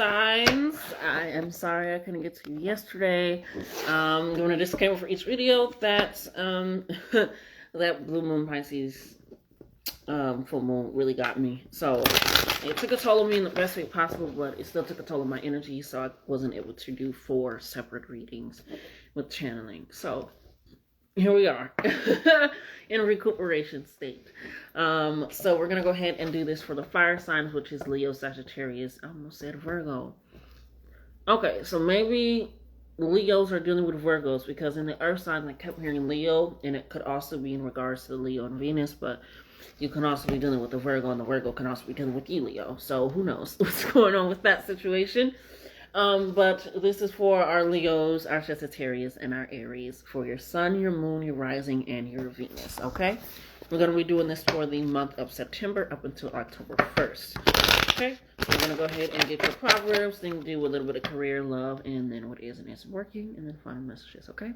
signs, I am sorry I couldn't get to you yesterday. Doing a disclaimer for each video that that blue moon Pisces full moon really got me. So it took a toll on me in the best way possible, but it still took a toll on my energy, so I wasn't able to do 4 separate readings with channeling. So here we are in recuperation state. So we're gonna go ahead and do this for the fire signs, which is Leo, Sagittarius. I almost said Virgo. Okay, so maybe Leos are dealing with Virgos, because in the earth signs I kept hearing Leo, and it could also be in regards to Leo and Venus, but you can also be dealing with the Virgo, and the Virgo can also be dealing with you, Leo. So who knows what's going on with that situation. But this is for our Leos, our Sagittarius, and our Aries, for your sun, your moon, your rising, and your Venus, okay? We're going to be doing this for the month of September up until October 1st, okay? So we're going to go ahead and get your Proverbs, then do a little bit of career, love, and then what is and isn't working, and then final messages, okay?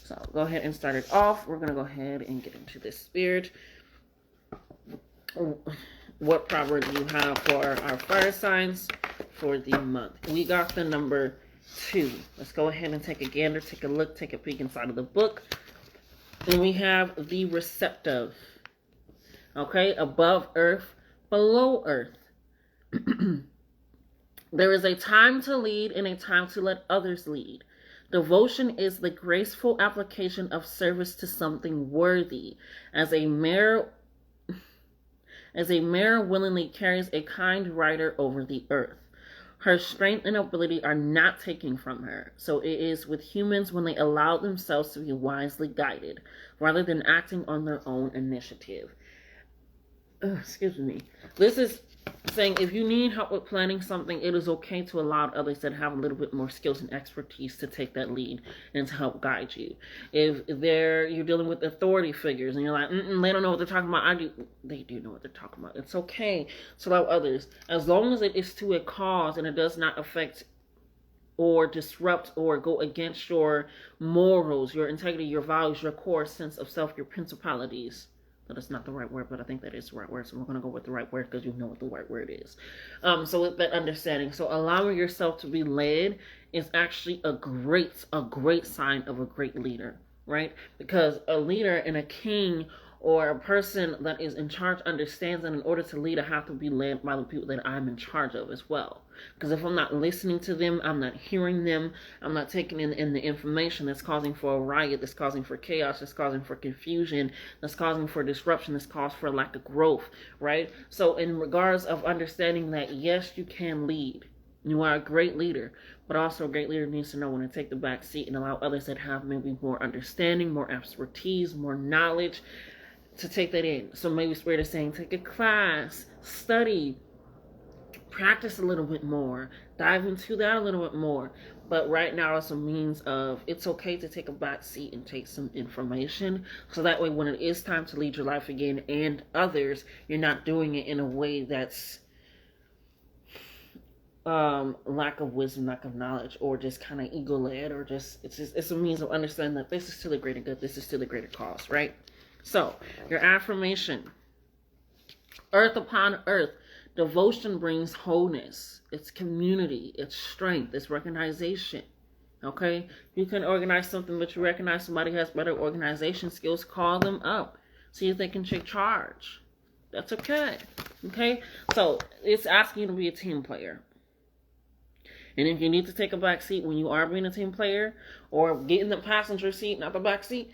So go ahead and start it off. We're going to go ahead and get into this spirit. What proverb do you have for our fire signs for the month? We got the number 2. Let's go ahead and take a gander, take a look, take a peek inside of the book. And we have the receptive. Okay, above earth, below earth. There is a time to lead and a time to let others lead. Devotion is the graceful application of service to something worthy. As a mare willingly carries a kind rider over the earth. Her strength and ability are not taken from her. So it is with humans when they allow themselves to be wisely guided, rather than acting on their own initiative. Excuse me. This is saying if you need help with planning something, it is okay to allow others that have a little bit more skills and expertise to take that lead and to help guide you. If you're dealing with authority figures and you're like, they don't know what they're talking about, they do know what they're talking about. It's okay to allow others, as long as it is to a cause and it does not affect or disrupt or go against your morals, your integrity, your values, your core sense of self, your principalities. That's not the right word, but I think that is the right word. So we're going to go with the right word because you know what the right word is. So with that understanding, so allowing yourself to be led is actually a great sign of a great leader, right? Because a leader and a king or a person that is in charge understands that in order to lead, I have to be led by the people that I'm in charge of as well. Because if I'm not listening to them, I'm not hearing them, I'm not taking in the information that's causing for a riot, that's causing for chaos, that's causing for confusion, that's causing for disruption, that's causing for lack of growth, right? So in regards of understanding that, yes, you can lead. You are a great leader, but also a great leader needs to know when to take the back seat and allow others that have maybe more understanding, more expertise, more knowledge to take that in. So maybe Spirit is saying, take a class, study, practice a little bit more, dive into that a little bit more. But right now it's a means of, it's okay to take a back seat and take some information. So that way when it is time to lead your life again and others, you're not doing it in a way that's lack of wisdom, lack of knowledge, or just kind of ego-led, or it's a means of understanding that this is to the greater good, this is to the greater cause, right? So, your affirmation. Earth upon earth. Devotion brings wholeness. It's community. It's strength. It's recognition. Okay? You can organize something, but you recognize somebody has better organization skills. Call them up. See if they can take charge. That's okay. Okay? So, it's asking you to be a team player. And if you need to take a back seat when you are being a team player, or get in the passenger seat, not the back seat,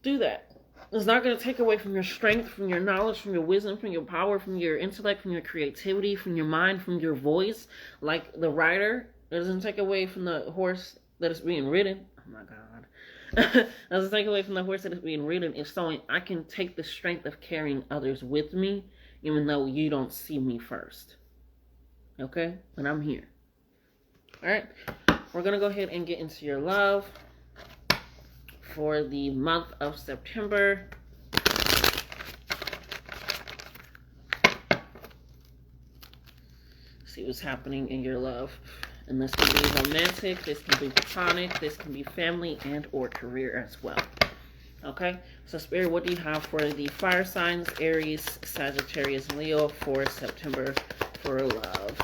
do that. It's not going to take away from your strength, from your knowledge, from your wisdom, from your power, from your intellect, from your creativity, from your mind, from your voice. Like the rider, it doesn't take away from the horse that is being ridden. Oh my God. It doesn't take away from the horse that is being ridden. It's showing I can take the strength of carrying others with me, even though you don't see me first. Okay? But I'm here. Alright? We're going to go ahead and get into your love for the month of September. See what's happening in your love. And this can be romantic, this can be platonic, this can be family and or career as well. Okay, so Spirit, what do you have for the fire signs, Aries, Sagittarius, and Leo for September for love?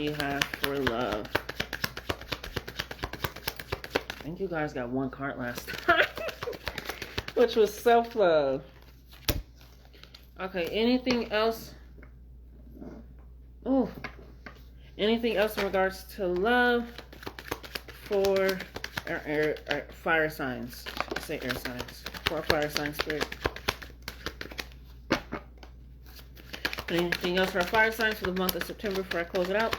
she has for love. I think you guys got one card last time, which was self-love. Okay, anything else? Oh, anything else in regards to love for fire signs? Say air signs. For fire signs, spirit. Anything else for our fire signs for the month of September before I close it out?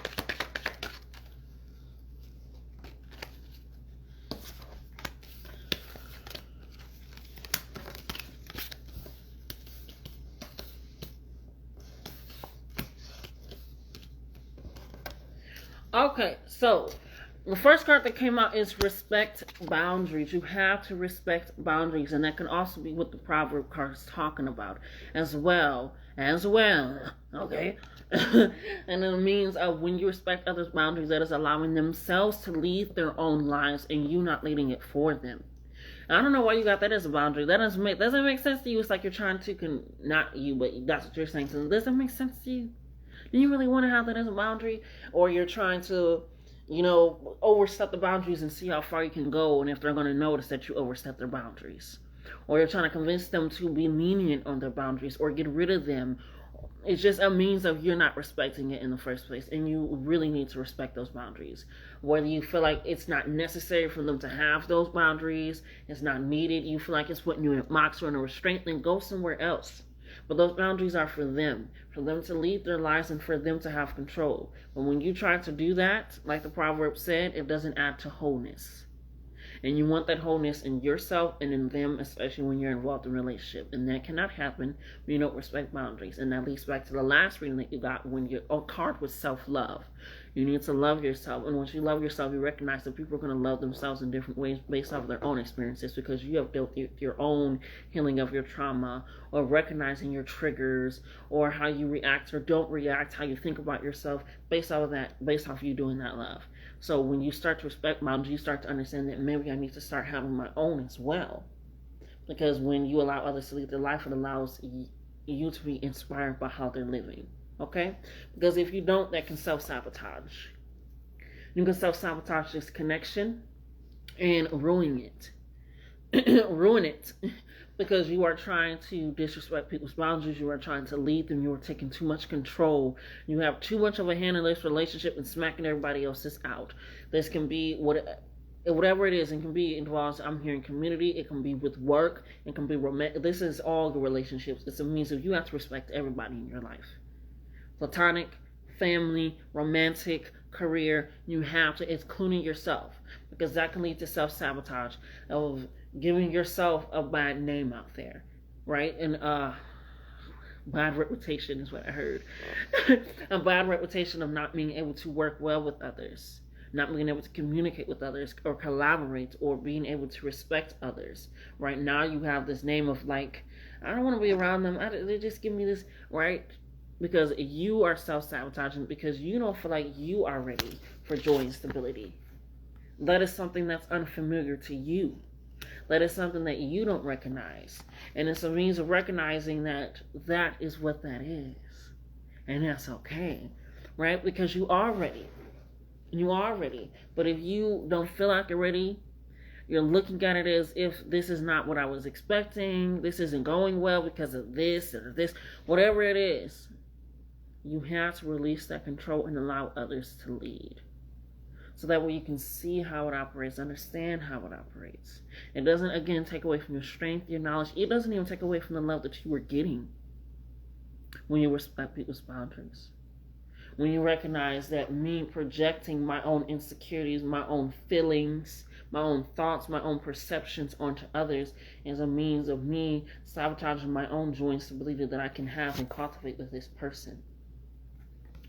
Okay, so the first card that came out is respect boundaries. You have to respect boundaries, and that can also be what the proverb card is talking about as well. Okay. And it means when you respect others' boundaries, that is allowing themselves to lead their own lives and you not leading it for them. And I don't know why you got that as a boundary. That doesn't make sense to you. It's like you're trying to not you, but that's what you're saying. So does that make sense to you? Do you really want to have that as a boundary? Or you're trying to, overstep the boundaries and see how far you can go, and if they're going to notice that you overstep their boundaries. Or you're trying to convince them to be lenient on their boundaries or get rid of them. It's just a means of you're not respecting it in the first place, and you really need to respect those boundaries. Whether you feel like it's not necessary for them to have those boundaries, it's not needed, you feel like it's putting you in a box or in a restraint, then go somewhere else. But those boundaries are for them to lead their lives and for them to have control. But when you try to do that, like the proverb said, it doesn't add to wholeness. And you want that wholeness in yourself and in them, especially when you're involved in a relationship. And that cannot happen when you don't respect boundaries. And that leads back to the last reading that you got when your card was self-love. You need to love yourself. And once you love yourself, you recognize that people are going to love themselves in different ways based off of their own experiences, because you have dealt with your own healing of your trauma, or recognizing your triggers, or how you react or don't react, how you think about yourself based off of that, based off you doing that love. So when you start to respect boundaries, you start to understand that maybe I need to start having my own as well. Because when you allow others to lead their life, it allows you to be inspired by how they're living. Okay? Because if you don't, that can self-sabotage. You can self-sabotage this connection and ruin it. Ruin it. Because you are trying to disrespect people's boundaries. You are trying to lead them. You are taking too much control. You have too much of a hand in this relationship and smacking everybody else's out. This can be whatever it is. It can be involves, I'm hearing community. It can be with work. It can be romantic. This is all the relationships. It's a means of you have to respect everybody in your life. Platonic, family, romantic, career, you have to, including yourself, because that can lead to self-sabotage of giving yourself a bad name out there, right? And bad reputation is what I heard. A bad reputation of not being able to work well with others, not being able to communicate with others or collaborate, or being able to respect others. Right now you have this name of like, I don't want to be around them. They just give me this, right? Because you are self-sabotaging, because you don't feel like you are ready for joy and stability. That is something that's unfamiliar to you. That is something that you don't recognize. And it's a means of recognizing that that is what that is. And that's okay, right? Because you are ready. You are ready. But if you don't feel like you're ready, you're looking at it as if this is not what I was expecting, this isn't going well because of this or this, whatever it is, you have to release that control and allow others to lead. So that way you can see how it operates, understand how it operates. It doesn't, again, take away from your strength, your knowledge. It doesn't even take away from the love that you were getting when you respect people's boundaries. When you recognize that me projecting my own insecurities, my own feelings, my own thoughts, my own perceptions onto others is a means of me sabotaging my own joy and stability that I can have and cultivate with this person.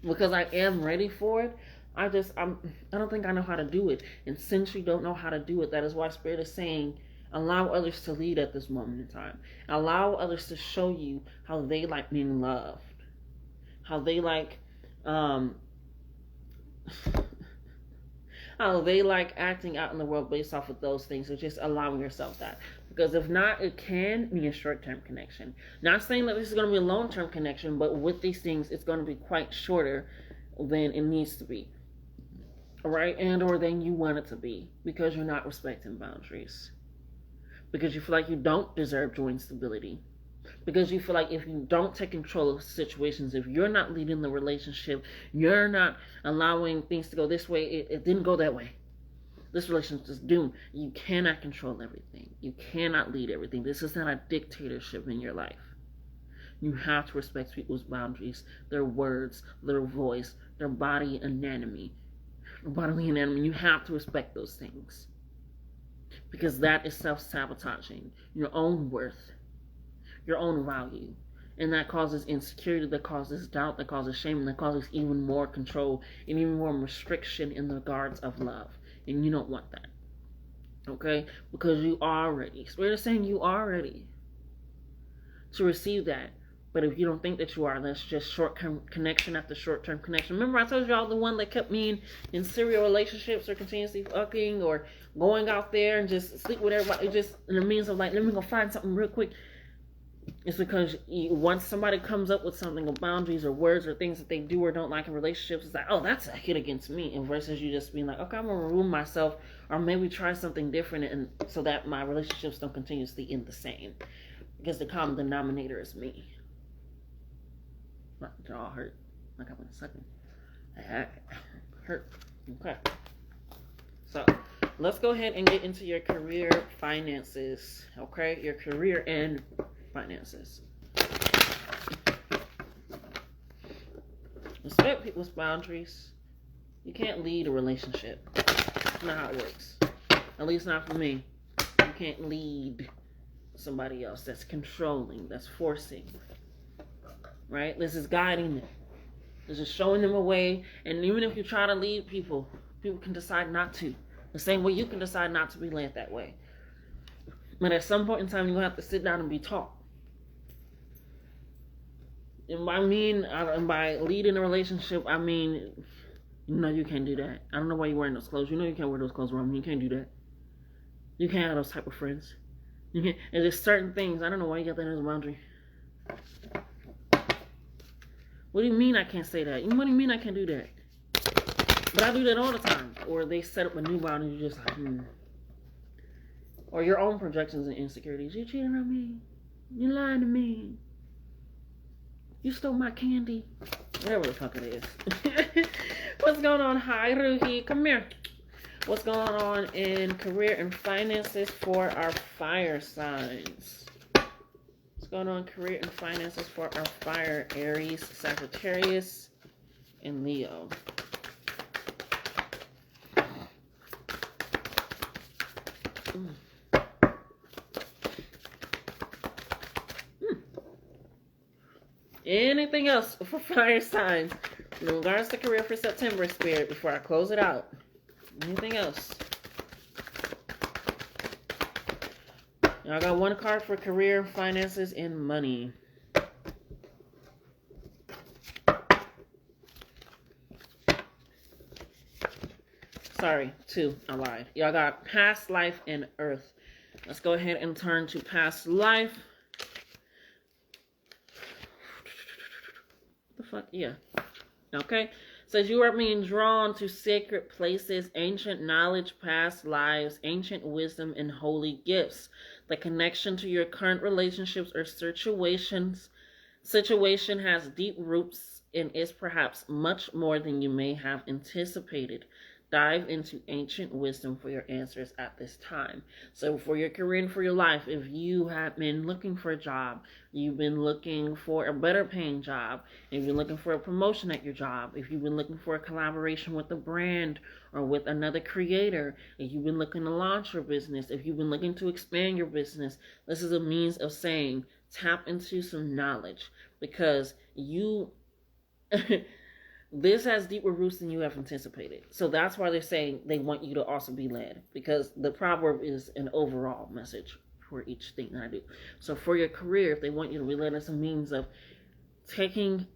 Because I am ready for it, I don't think I know how to do it. And since you don't know how to do it, that is why Spirit is saying, allow others to lead at this moment in time. Allow others to show you how they like being loved. How they like, how they like acting out in the world based off of those things. So just allowing yourself that. Because if not, it can be a short-term connection. Not saying that this is going to be a long-term connection, but with these things, it's going to be quite shorter than it needs to be. All right? And or than you want it to be, because you're not respecting boundaries. Because you feel like you don't deserve joint stability. Because you feel like if you don't take control of situations, if you're not leading the relationship, you're not allowing things to go this way, it didn't go that way. This relationship is doomed. You cannot control everything. You cannot lead everything. This is not a dictatorship in your life. You have to respect people's boundaries, their words, their voice, their bodily anatomy. You have to respect those things. Because that is self-sabotaging. Your own worth. Your own value. And that causes insecurity, that causes doubt, that causes shame, and that causes even more control and even more restriction in the regards of love. And you don't want that. Okay? Because you are ready. Spirit is saying you are ready to receive that. But if you don't think that you are, that's just short-term connection after short-term connection. Remember I told y'all the one that kept me in serial relationships or continuously fucking or going out there and just sleep with everybody just in the means of like, let me go find something real quick. It's because once somebody comes up with something of boundaries or words or things that they do or don't like in relationships, it's like, oh, that's a hit against me. And versus you just being like, okay, I'm going to remove myself or maybe try something different and so that my relationships don't continuously end the same. Because the common denominator is me. They're all hurt. Like I'm in a second. Hurt. Okay. So let's go ahead and get into your career finances. Okay? Your career and finances. Respect people's boundaries. You can't lead a relationship. That's not how it works. At least not for me. You can't lead somebody else. That's controlling. That's forcing. Right? This is guiding them. This is showing them a way. And even if you try to lead people, people can decide not to. The same way you can decide not to be led that way. But at some point in time, you're going to have to sit down and be taught. And by leading a relationship, I mean, you can't do that. I don't know why you're wearing those clothes. You know you can't wear those clothes around me. You can't do that. You can't have those type of friends. You can't. And there's certain things. I don't know why you got that as a boundary. What do you mean I can't say that? What do you mean I can't do that? But I do that all the time. Or they set up a new boundary and you're just like, Or your own projections and insecurities. You cheating on me. You lying to me. You stole my candy. Whatever the fuck it is. What's going on? Hi, Ruhi. Come here. What's going on in career and finances for our fire signs? What's going on in career and finances for our fire? Aries, Sagittarius, and Leo. Anything else for fire signs in regards to career for September, Spirit, before I close it out? Anything else? I got one card for career, finances, and money. Sorry, two. I lied. Y'all got past life and earth. Let's go ahead and turn to past life. What the fuck? Yeah. Okay. Says you are being drawn to sacred places, ancient knowledge, past lives, ancient wisdom, and holy gifts. The connection to your current relationships or situation has deep roots and is perhaps much more than you may have anticipated. Dive into ancient wisdom for your answers at this time. So for your career and for your life, if you have been looking for a job, you've been looking for a better paying job, if you're looking for a promotion at your job, if you've been looking for a collaboration with a brand or with another creator, if you've been looking to launch your business, if you've been looking to expand your business, this is a means of saying tap into some knowledge because you... This has deeper roots than you have anticipated. So that's why they're saying they want you to also be led. Because the proverb is an overall message for each thing that I do. So for your career, if they want you to be led as a means of taking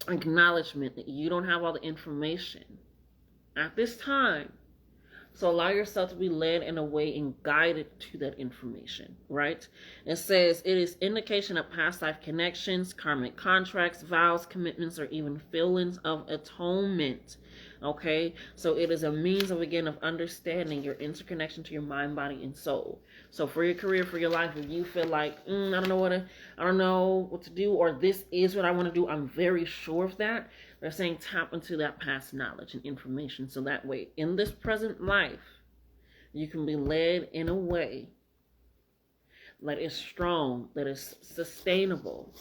acknowledgement that you don't have all the information at this time So allow yourself to be led in a way and guided to that information, right? It says it is indication of past life connections, karmic contracts, vows, commitments, or even feelings of atonement. Okay, so it is a means of, again, of understanding your interconnection to your mind, body, and soul. So for your career, for your life, if you feel like I don't know what to do, or this is what I want to do, I'm very sure of that. They're saying tap into that past knowledge and information, so that way in this present life you can be led in a way that is strong, that is sustainable,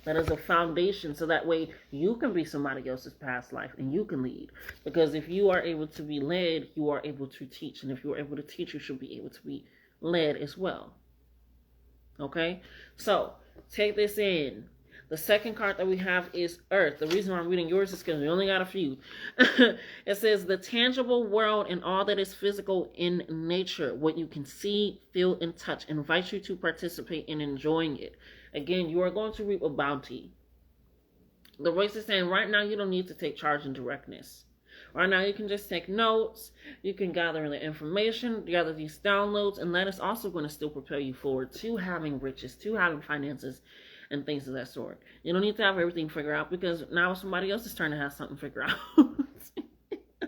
that is a foundation, so that way you can be somebody else's past life and you can lead. Because if you are able to be led, you are able to teach. And if you are able to teach, you should be able to be led as well. Okay? So, take this in. The second card that we have is Earth. The reason why I'm reading yours is because we only got a few. It says the tangible world and all that is physical in nature, what you can see, feel, and touch, invites you to participate in enjoying it. Again, you are going to reap a bounty. The voice is saying right now you don't need to take charge in directness. Right now you can just take notes. You can gather the information, gather these downloads, and that is also going to still propel you forward to having riches, to having finances, and things of that sort. You don't need to have everything figured out, because now somebody else is trying to have something figured out.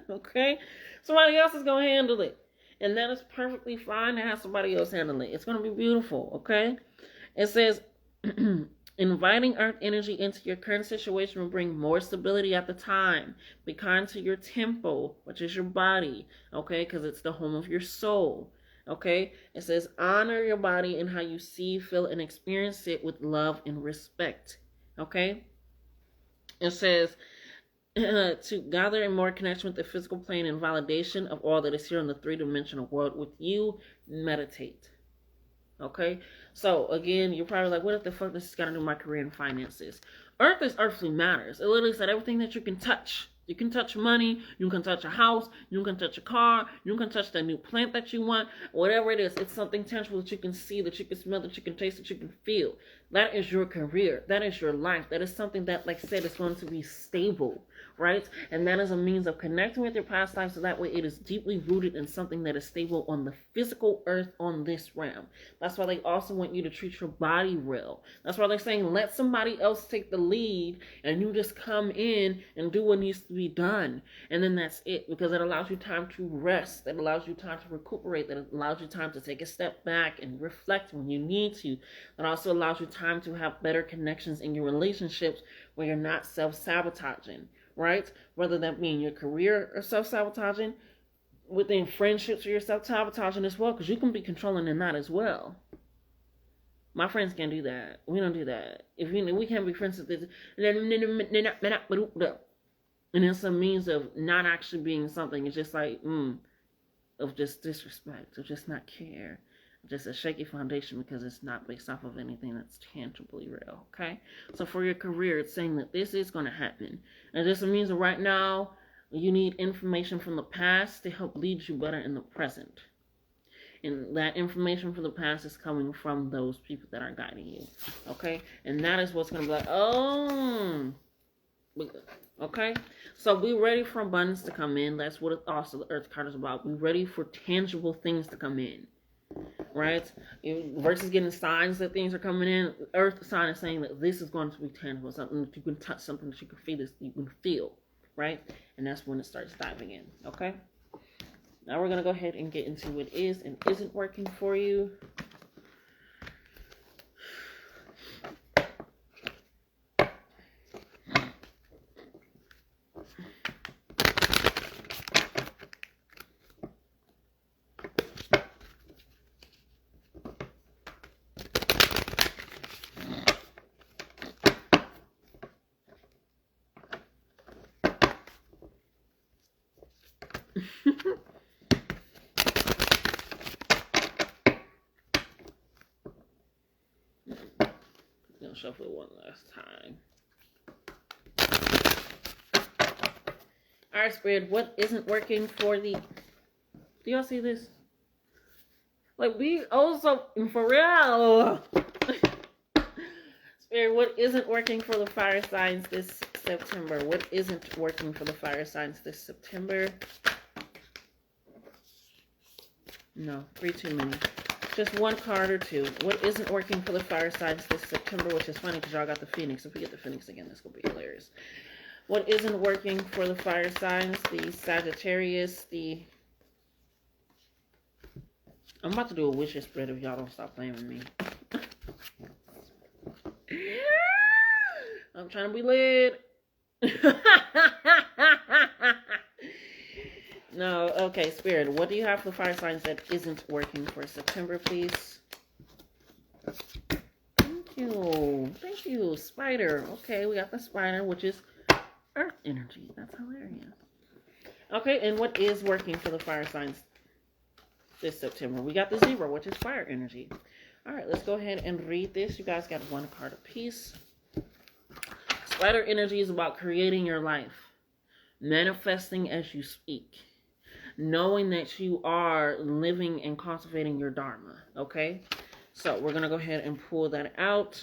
Okay? Somebody else is going to handle it. And that is perfectly fine to have somebody else handle it. It's going to be beautiful, okay? It says, inviting earth energy into your current situation will bring more stability at the time. Be kind to your temple, which is your body, okay? Because it's the home of your soul. Okay, it says honor your body and how you see, feel, and experience it with love and respect. Okay, it says to gather in more connection with the physical plane and validation of all that is here in the three-dimensional world with you. Meditate. Okay, so again, you're probably like, what if the fuck this is got to do with my career and finances? Earth is earthly matters. It literally said everything that you can touch. You can touch money, you can touch a house, you can touch a car, you can touch the new plant that you want, whatever it is. It's something tangible that you can see, that you can smell, that you can taste, that you can feel. That is your career. That is your life. That is something that, like I said, is going to be stable, right? And that is a means of connecting with your past life, so that way it is deeply rooted in something that is stable on the physical earth on this realm. That's why they also want you to treat your body well. That's why they're saying let somebody else take the lead and you just come in and do what needs to be done. And then that's it, because it allows you time to rest. It allows you time to recuperate. That allows you time to take a step back and reflect when you need to. It also allows you time to have better connections in your relationships where you're not self-sabotaging, right? Whether that be in your career or self-sabotaging, within friendships or you're self-sabotaging as well, because you can be controlling in that as well. My friends can't do that. We don't do that. If we can't be friends with this, and it's a means of not actually being something. It's just like of just disrespect, of just not care, just a shaky foundation, because it's not based off of anything that's tangibly real. Okay, so for your career, it's saying that this is going to happen, and this means that right now you need information from the past to help lead you better in the present. And that information from the past is coming from those people that are guiding you. Okay? And that is what's going to be like, oh. Okay? So be ready for abundance to come in. That's what also the Earth card is about. Be ready for tangible things to come in. Right? Versus getting signs that things are coming in. Earth sign is saying that this is going to be tangible. Something that you can touch, something that you can feel, you can feel. Right? And that's when it starts diving in. Okay? Now we're going to go ahead and get into what is and isn't working for you. Shuffle it one last time. Alright, Spirit, what isn't working for the... Do y'all see this? Like, we also... For real! Spirit, what isn't working for the fire signs this September? What isn't working for the fire signs this September? No, 3 too many. Just one card or two. What isn't working for the fire signs this September, which is funny because y'all got the Phoenix. If we get the Phoenix again, that's going to be hilarious. What isn't working for the fire signs, the Sagittarius, I'm about to do a wishes spread if y'all don't stop playing with me. I'm trying to be lit. No, okay, Spirit. What do you have for the fire signs that isn't working for September, please? Thank you. Thank you, Spider. Okay, we got the Spider, which is Earth energy. That's hilarious. Okay, and what is working for the fire signs this September? We got the Zero, which is fire energy. All right, let's go ahead and read this. You guys got one card apiece. Spider energy is about creating your life, manifesting as you speak, knowing that you are living and cultivating your Dharma, okay? So we're going to go ahead and pull that out.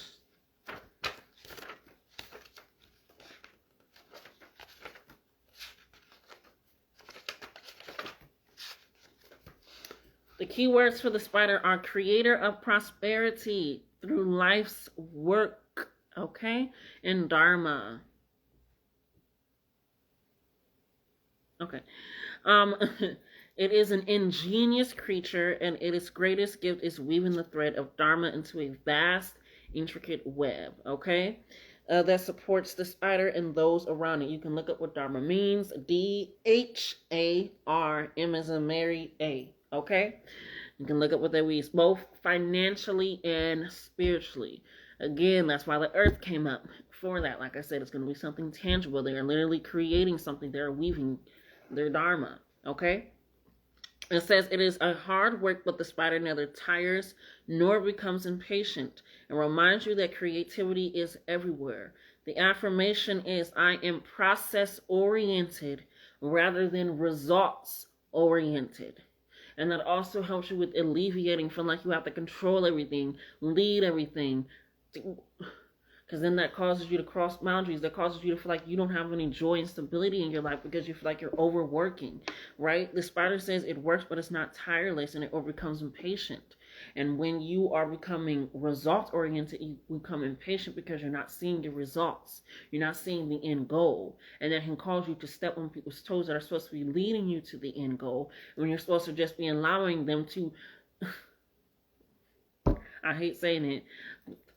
The key words for the Spider are creator of prosperity through life's work, okay? And Dharma. Okay. It is an ingenious creature, and its greatest gift is weaving the thread of Dharma into a vast, intricate web, okay? That supports the Spider and those around it. You can look up what Dharma means. D-H-A-R, M as in Mary, A, okay? You can look up what that means, both financially and spiritually. Again, that's why the Earth came up for that. Like I said, it's going to be something tangible. They are literally creating something. They're weaving their Dharma, okay? It says, it is a hard work, but the Spider neither tires nor becomes impatient, and reminds you that creativity is everywhere. The affirmation is, I am process-oriented rather than results-oriented. And that also helps you with alleviating feeling like you have to control everything, lead everything, because then that causes you to cross boundaries. That causes you to feel like you don't have any joy and stability in your life because you feel like you're overworking, right? The Spider says it works, but it's not tireless, and it becomes impatient. And when you are becoming result-oriented, you become impatient because you're not seeing your results. You're not seeing the end goal. And that can cause you to step on people's toes that are supposed to be leading you to the end goal, when you're supposed to just be allowing them to, I hate saying it,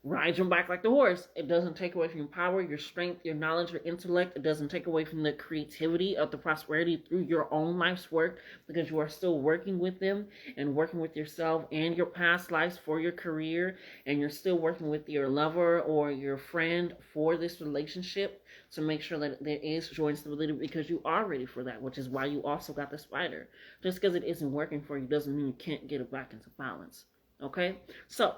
ride your back like the horse. It doesn't take away from your power, your strength, your knowledge, your intellect. It doesn't take away from the creativity of the prosperity through your own life's work, because you are still working with them and working with yourself and your past lives for your career, and you're still working with your lover or your friend for this relationship to make sure that there is joy and stability, because you are ready for that, which is why you also got the Spider. Just because it isn't working for you doesn't mean you can't get it back into balance. Okay? So,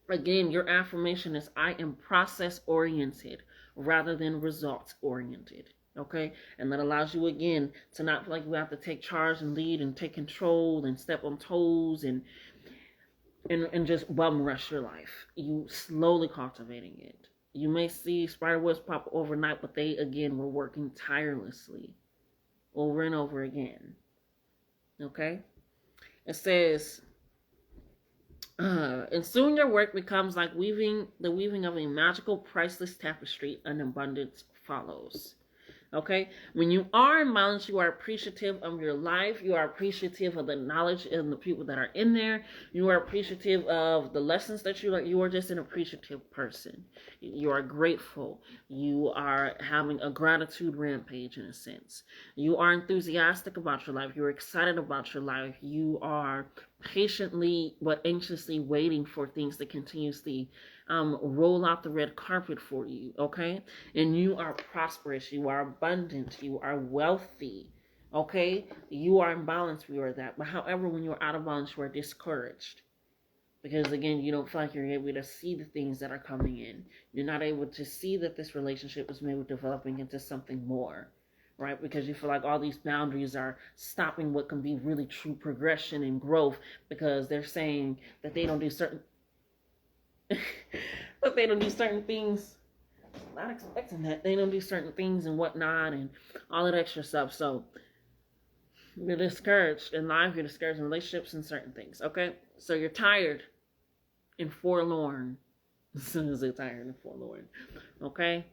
again, your affirmation is, I am process-oriented rather than results-oriented, okay? And that allows you, again, to not feel like you have to take charge and lead and take control and step on toes and just bum rush your life. You slowly cultivating it. You may see spider webs pop overnight, but they, again, were working tirelessly over and over again, okay? It says, and soon your work becomes like the weaving of a magical, priceless tapestry, and abundance follows. Okay? When you are in balance, you are appreciative of your life. You are appreciative of the knowledge and the people that are in there. You are appreciative of the lessons that you learn. You are just an appreciative person. You are grateful. You are having a gratitude rampage, in a sense. You are enthusiastic about your life. You're excited about your life. You are patiently but anxiously waiting for things to continuously roll out the red carpet for you, okay? And you are prosperous, you are abundant, you are wealthy, okay? You are in balance, we are that. But however, when you're out of balance, you are discouraged. Because again, you don't feel like you're able to see the things that are coming in. You're not able to see that this relationship is maybe developing into something more, right? Because you feel like all these boundaries are stopping what can be really true progression and growth, because they're saying that they don't do certain but they don't do certain things. Not expecting that. They don't do certain things and whatnot and all that extra stuff. So You're discouraged in life. You're discouraged in relationships and certain things. Okay, so you're tired and forlorn. As soon as they're tired and forlorn. Okay,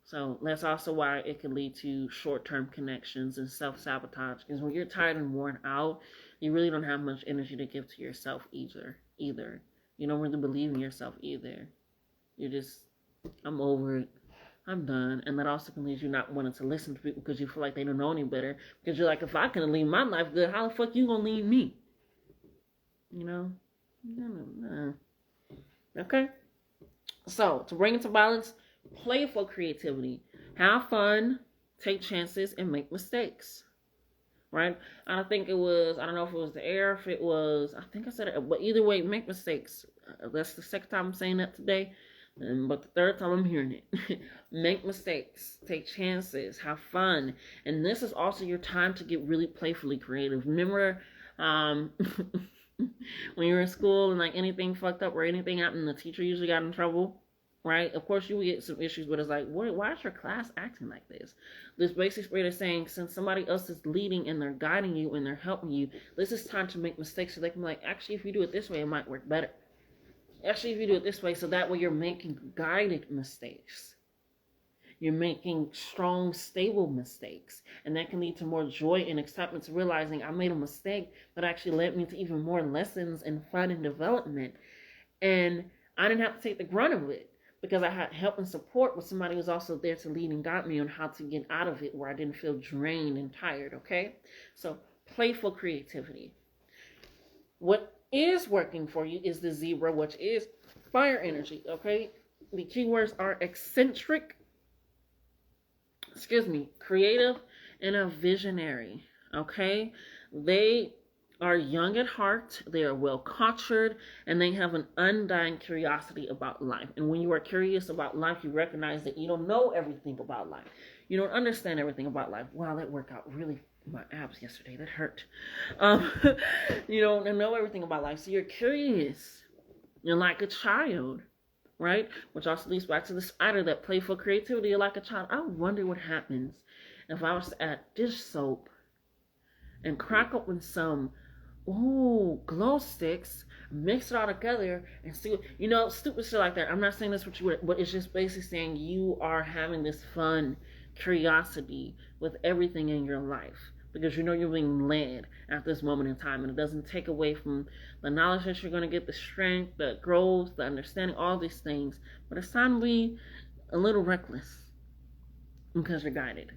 so that's also why it can lead to short-term connections and self-sabotage. Because when you're tired and worn out, you really don't have much energy to give to yourself either. You don't really believe in yourself either. You're just, I'm over it. I'm done. And that also can lead you not wanting to listen to people because you feel like they don't know any better. Because you're like, if I couldn't lead my life good, how the fuck you gonna lead me? You know? No. Okay? So, to bring it to balance, playful creativity. Have fun, take chances, and make mistakes. Right? I don't know if it was the air, if it was, I think I said it, but either way, make mistakes. That's the second time I'm saying that today, but the third time I'm hearing it. Make mistakes, take chances, have fun. And this is also your time to get really playfully creative. Remember, when you were in school and like anything fucked up or anything happened, the teacher usually got in trouble, right? Of course, you would get some issues, but it's like, why is your class acting like this? This basic spirit is saying, since somebody else is leading and they're guiding you and they're helping you, this is time to make mistakes so they can be like, actually, if you do it this way, it might work better. Actually, if you do it this way, so that way you're making guided mistakes. You're making strong, stable mistakes. And that can lead to more joy and excitement to realizing I made a mistake that actually led me to even more lessons and fun and development. And I didn't have to take the grunt of it because I had help and support with somebody who was also there to lead and guide me on how to get out of it where I didn't feel drained and tired, okay? So, playful creativity. What is working for you is the zebra, which is fire energy, okay? The keywords are eccentric, creative, and a visionary, okay? They are young at heart, they are well cultured, and they have an undying curiosity about life. And when you are curious about life, you recognize that you don't know everything about life. You don't understand everything about life. Wow, that worked out really my abs yesterday. That hurt. You don't know everything about life. So you're curious. You're like a child, right? Which also leads back to the spider, that playful creativity. You're like a child. I wonder what happens if I was to add dish soap and crack open some glow sticks, mix it all together and see what, stupid shit like that. I'm not saying that's what you would, but it's just basically saying you are having this fun curiosity with everything in your life because you're being led at this moment in time, and it doesn't take away from the knowledge that you're going to get, the strength, the growth, the understanding, all these things. But it's time to be a little reckless because you're guided.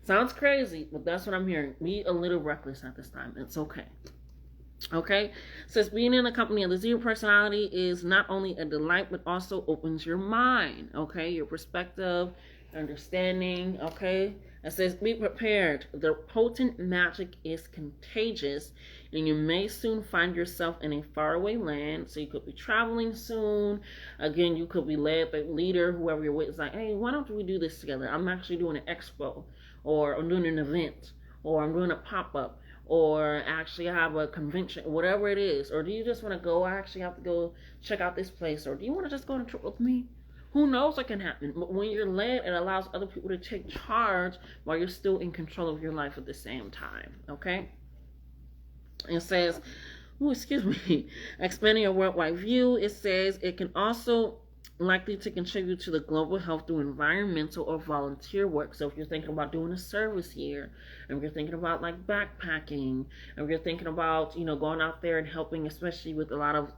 Sounds crazy, but that's what I'm hearing. Be a little reckless at this time. It's okay. Okay, says being in the company of the zero personality is not only a delight but also opens your mind, okay, your perspective, understanding, okay. It says be prepared, their potent magic is contagious and you may soon find yourself in a faraway land. So you could be traveling soon. Again, you could be led by leader, whoever you're with is like, hey, why don't we do this together? I'm actually doing an expo, or I'm doing an event, or I'm doing a pop-up, or actually I have a convention, whatever it is. Or do you just want to go, I actually have to go check out this place, or do you want to just go on a trip with me? Who knows what can happen? But when you're led, it allows other people to take charge while you're still in control of your life at the same time, okay? It says, expanding your worldwide view. It says it can also likely to contribute to the global health through environmental or volunteer work. So if you're thinking about doing a service year, and if you're thinking about like backpacking, and if you're thinking about, going out there and helping, especially with a lot of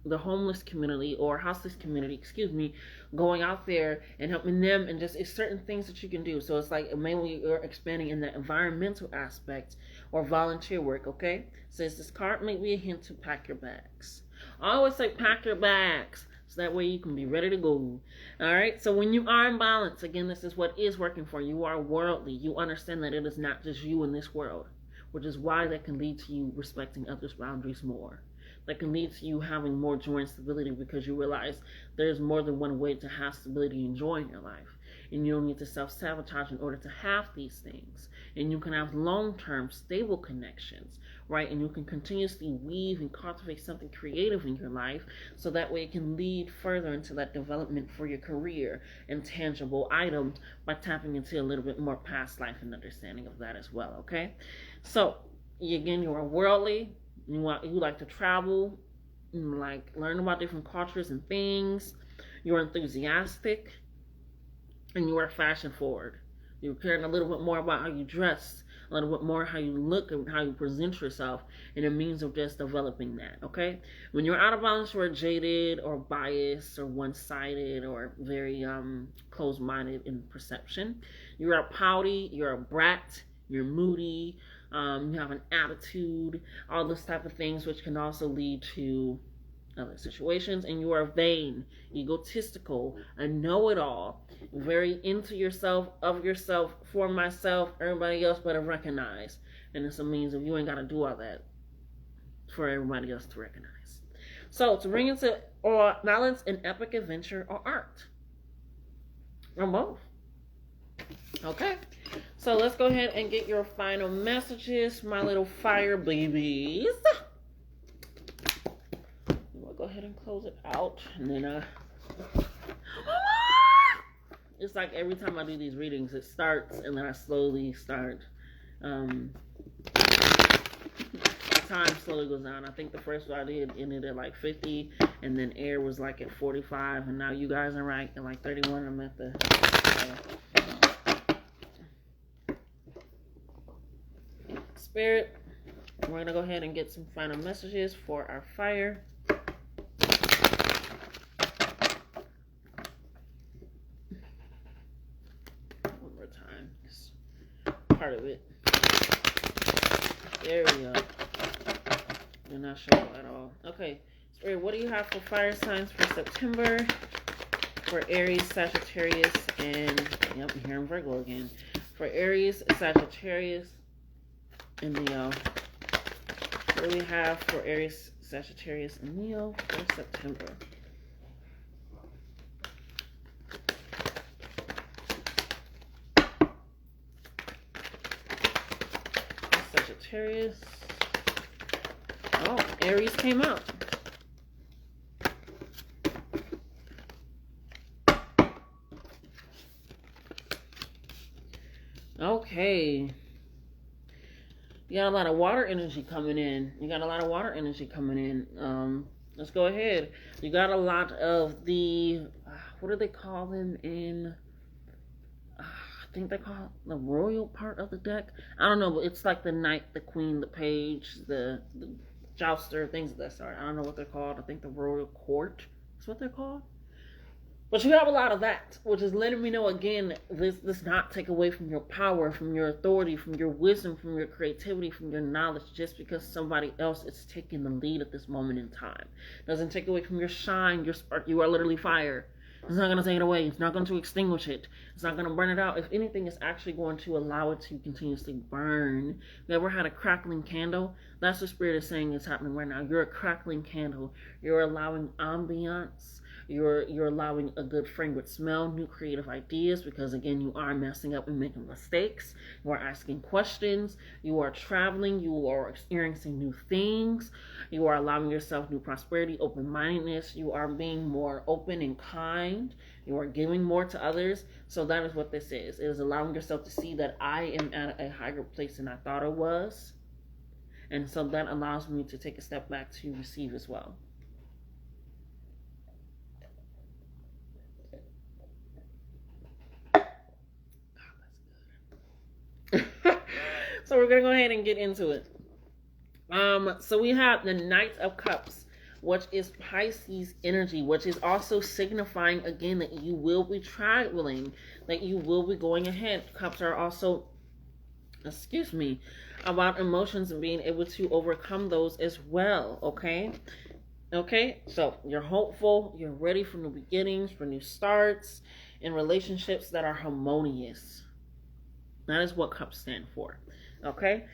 the homeless community or houseless community, going out there and helping them, and just it's certain things that you can do. So it's like mainly you're expanding in the environmental aspect or volunteer work, okay? Says this card may be a hint to pack your bags. I always say pack your bags, so that way you can be ready to go. All right, so when you are in balance, again, this is what is working for you. You are worldly. You understand that it is not just you in this world, which is why that can lead to you respecting others' boundaries more. That can lead to you having more joy and stability because you realize there's more than one way to have stability and joy in your life. and you don't need to self-sabotage in order to have these things. And you can have long-term, stable connections, right? And you can continuously weave and cultivate something creative in your life, so that way it can lead further into that development for your career and tangible items by tapping into a little bit more past life and understanding of that as well, okay? So, again, you are worldly, you like to travel, you like learn about different cultures and things, you're enthusiastic, and you are fashion forward. You're caring a little bit more about how you dress, a little bit more how you look and how you present yourself, and a means of just developing that, okay? When you're out of balance, you're jaded or biased or one-sided or very closed-minded in perception. You're a pouty, you're a brat, you're moody, you have an attitude, all those type of things, which can also lead to other situations. And you are vain, egotistical, a know-it-all, very into yourself, of yourself, for myself, everybody else better recognize. And it's a means of you ain't got to do all that for everybody else to recognize. So to bring into balance an epic adventure or art, or both. Okay, so let's go ahead and get your final messages, my little fire babies. We'll go ahead and close it out, and then it's like every time I do these readings, it starts and then I slowly start. Time slowly goes down. I think the first one I did ended at like 50, and then air was like at 45, and now you guys are right at like 31. I'm at the Spirit. We're going to go ahead and get some final messages for our fire. One more time. It's part of it. There we go. They're not showing at all. Okay. Spirit, what do you have for fire signs for September? For Aries, Sagittarius, and yep, I'm hearing Virgo again. For Aries, Sagittarius, and Leo. What do we have for Aries, Sagittarius, and Leo for September? Sagittarius. Oh, Aries came out. Okay. You got a lot of water energy coming in. Let's go ahead. You got a lot of the, what do they call them in, I think they call it the royal part of the deck. I don't know, but it's like the knight, the queen, the page, the jouster, things of that sort. I don't know what they're called. I think the royal court is what they're called. But you have a lot of that, which is letting me know, again, this not take away from your power, from your authority, from your wisdom, from your creativity, from your knowledge, just because somebody else is taking the lead at this moment in time. Doesn't take away from your shine, your spark. You are literally fire. It's not going to take it away. It's not going to extinguish it. It's not going to burn it out. If anything, it's actually going to allow it to continuously burn. You ever had a crackling candle? That's what Spirit is saying is happening right now. You're a crackling candle. You're allowing ambiance. You're allowing a good fragrant smell, new creative ideas, because again, you are messing up and making mistakes. You are asking questions. You are traveling. You are experiencing new things. You are allowing yourself new prosperity, open-mindedness. You are being more open and kind. You are giving more to others. So that is what this is. It is allowing yourself to see that I am at a higher place than I thought I was. And so that allows me to take a step back to receive as well. So we're going to go ahead and get into it. So we have the Knight of Cups, which is Pisces energy, which is also signifying, again, that you will be traveling, that you will be going ahead. Cups are also, about emotions and being able to overcome those as well, okay? Okay, so you're hopeful, you're ready for new beginnings, for new starts, in relationships that are harmonious. That is what cups stand for. Okay?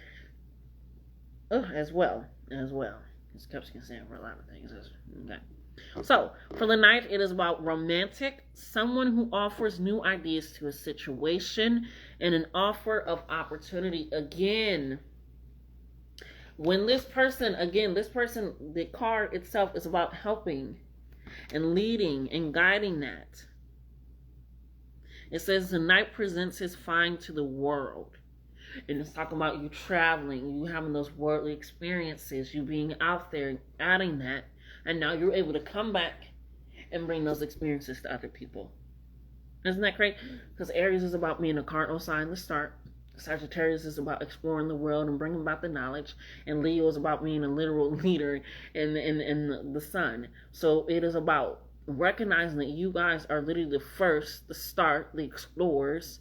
As well. These cups can stand for a lot of things. Okay. So, for the ninth, it is about romantic, someone who offers new ideas to a situation, and an offer of opportunity. Again, when this person, the card itself is about helping and leading and guiding that. It says the knight presents his find to the world. And it's talking about you traveling, you having those worldly experiences, you being out there, adding that. And now you're able to come back and bring those experiences to other people. Isn't that great? Because Aries is about being a cardinal sign to start. Sagittarius is about exploring the world and bringing about the knowledge. And Leo is about being a literal leader in the sun. So it is about recognizing that you guys are literally the first, the start, the explorers.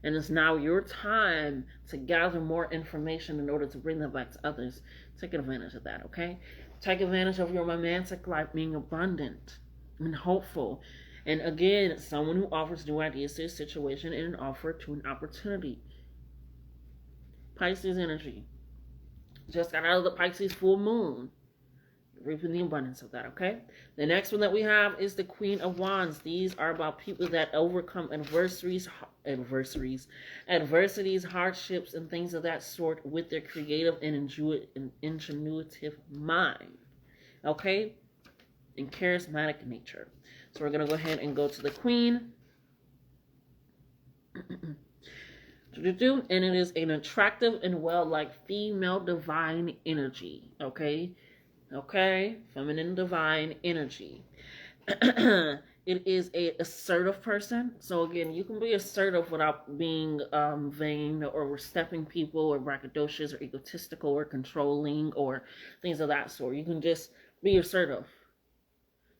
And it's now your time to gather more information in order to bring that back to others. Take advantage of that, okay? Take advantage of your romantic life being abundant and hopeful. And again, someone who offers new ideas to a situation and an offer to an opportunity. Pisces energy. Just got out of the Pisces full moon. Reaping the abundance of that, okay? The next one that we have is the Queen of Wands. These are about people that overcome adversities, hardships, and things of that sort with their creative and ingenuitive mind, okay? And charismatic nature. So we're going to go ahead and go to the Queen. And it is an attractive and well-liked female divine energy, okay? Okay, feminine divine energy. It is a assertive person. So again, you can be assertive without being vain or overstepping people or braggadocious or egotistical or controlling or things of that sort. You can just be assertive.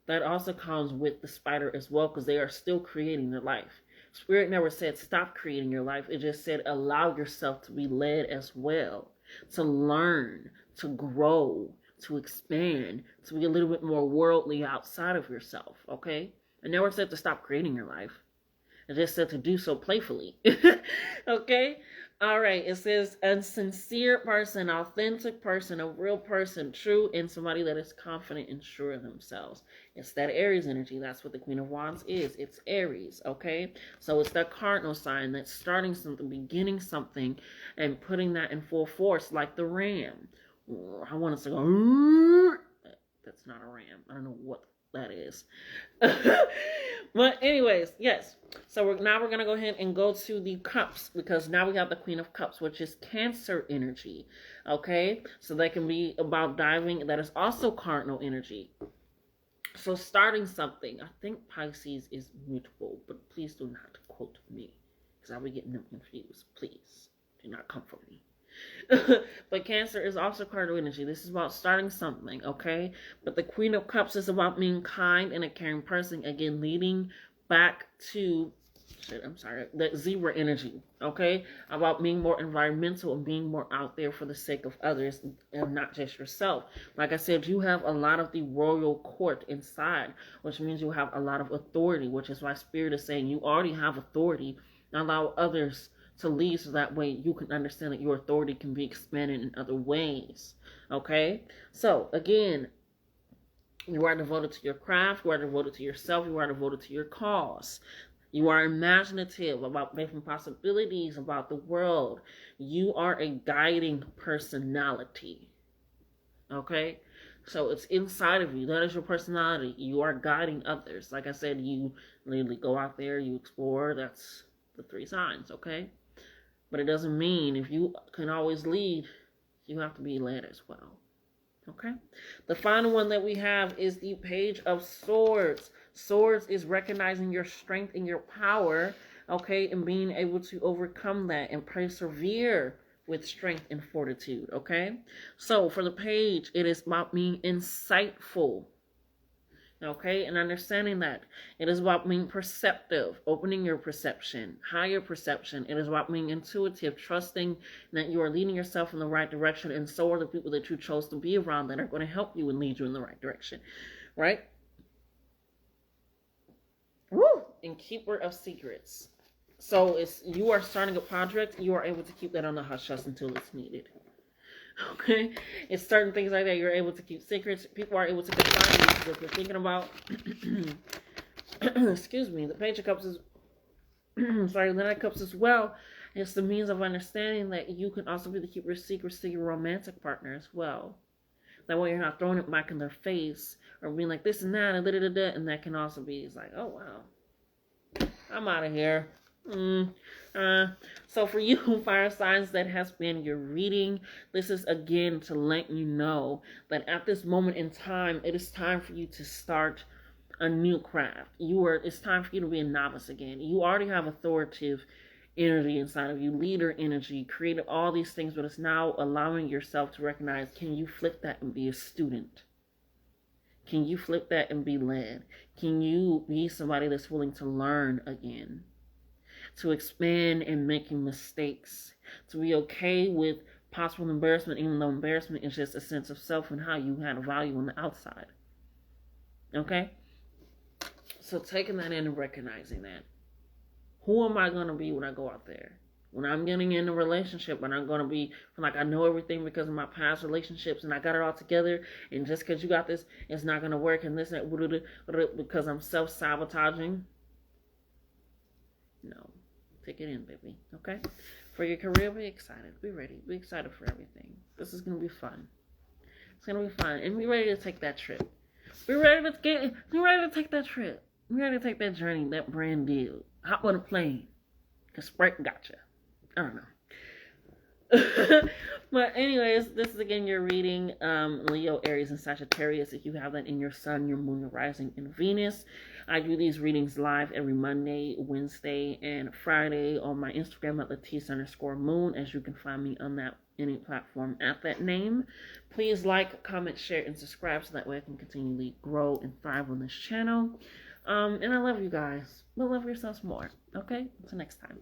That also comes with the spider as well, because they are still creating their life. Spirit never said stop creating your life. It just said allow yourself to be led as well, to learn, to grow, to expand, to be a little bit more worldly outside of yourself, okay? I never said to stop creating your life. I just said to do so playfully, okay? All right, it says a sincere person, authentic person, a real person, true, and somebody that is confident and sure of themselves. It's that Aries energy. That's what the Queen of Wands is. It's Aries, okay? So it's that cardinal sign that's starting something, beginning something, and putting that in full force like the ram. I want us to go, that's not a ram. I don't know what that is. But anyways, yes. So now we're going to go ahead and go to the cups, because now we have the Queen of Cups, which is Cancer energy. Okay. So that can be about diving. That is also cardinal energy. So starting something. I think Pisces is mutable, but please do not quote me, because I'll be getting them confused. Please do not come for me. But Cancer is also cardinal energy. This is about starting something, okay? But the Queen of Cups is about being kind and a caring person. Again, leading back to the zebra energy, okay? About being more environmental and being more out there for the sake of others and not just yourself. Like I said, you have a lot of the royal court inside, which means you have a lot of authority, which is why Spirit is saying you already have authority. Allow others to lead, so that way you can understand that your authority can be expanded in other ways. Okay? So, again, you are devoted to your craft, you are devoted to yourself, you are devoted to your cause. You are imaginative about different possibilities about the world. You are a guiding personality. Okay? So it's inside of you. That is your personality. You are guiding others. Like I said, you literally go out there, you explore. That's the 3 signs, okay? But it doesn't mean if you can always lead, you have to be led as well. Okay? The final one that we have is the Page of Swords. Swords is recognizing your strength and your power, okay, and being able to overcome that and persevere with strength and fortitude, okay? So for the page, it is about being insightful. Okay, and understanding that it is about being perceptive, opening your perception, higher perception. It is about being intuitive, trusting that you are leading yourself in the right direction, and so are the people that you chose to be around that are going to help you and lead you in the right direction, right? Woo! And keeper of secrets. So you are starting a project, you are able to keep that on the hush hush until it's needed. Okay? It's certain things like that. You're able to keep secrets. People are able to confide in you what they're thinking about. Excuse me. The Page of Cups is sorry, the Knight of Cups as well. It's the means of understanding that you can also be the keeper of secrets to your romantic partner as well. That way you're not throwing it back in their face or being like this and that and da-da-da-da. And that can also be, it's like, oh wow, I'm out of here. So for you fire signs, that has been your reading. This is again to let you know that at this moment in time, it is time for you to start a new craft. It's time for you to be a novice again. You already have authoritative energy inside of you, leader energy, created all these things, but it's now allowing yourself to recognize, can you flip that and be a student? Can you flip that and be led? Can you be somebody that's willing to learn again? To expand and making mistakes? To be okay with possible embarrassment, even though embarrassment is just a sense of self and how you had a value on the outside. Okay? So taking that in and recognizing that. Who am I going to be when I go out there? When I'm getting in a relationship and I'm going to be like, I know everything because of my past relationships and I got it all together, and just because you got this, it's not going to work, and this and that, because I'm self-sabotaging. No. Take it in, baby. Okay? For your career, be excited. Be ready. Be excited for everything. This is going to be fun. It's going to be fun. And be ready to take that trip. Be ready to take that trip. Be ready to take that journey, that brand deal. Hop on a plane. Because Sprite got you. I don't know. But anyways, this is again your reading. Leo, Aries, and Sagittarius. If you have that in your sun, your moon, your rising, and Venus. I do these readings live every Monday, Wednesday, and Friday on my Instagram at Latisse_moon, as you can find me on that any platform at that name. Please like, comment, share, and subscribe so that way I can continually grow and thrive on this channel. And I love you guys. But love yourselves more. Okay? Until next time.